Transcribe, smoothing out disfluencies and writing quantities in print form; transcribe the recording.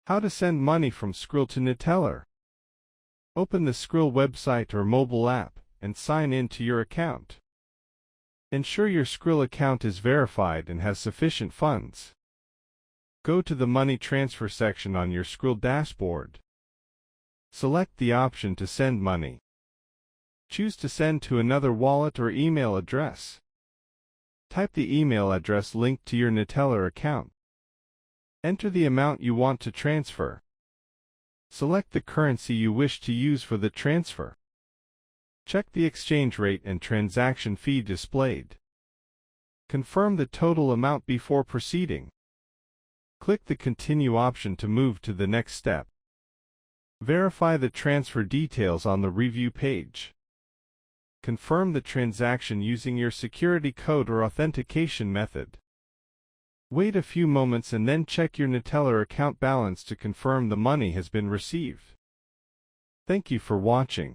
How to send money from Skrill to Neteller. Open the Skrill website or mobile app and sign in to your account. Ensure your Skrill account is verified and has sufficient funds. Go to the Money Transfer section on your Skrill dashboard. Select the option to send money. Choose to send to another wallet or email address. Type the email address linked to your Neteller account. Enter the amount you want to transfer. Select the currency you wish to use for the transfer. Check the exchange rate and transaction fee displayed. Confirm the total amount before proceeding. Click the Continue option to move to the next step. Verify the transfer details on the review page. Confirm the transaction using your security code or authentication method. Wait a few moments and then check your Neteller account balance to confirm the money has been received. Thank you for watching.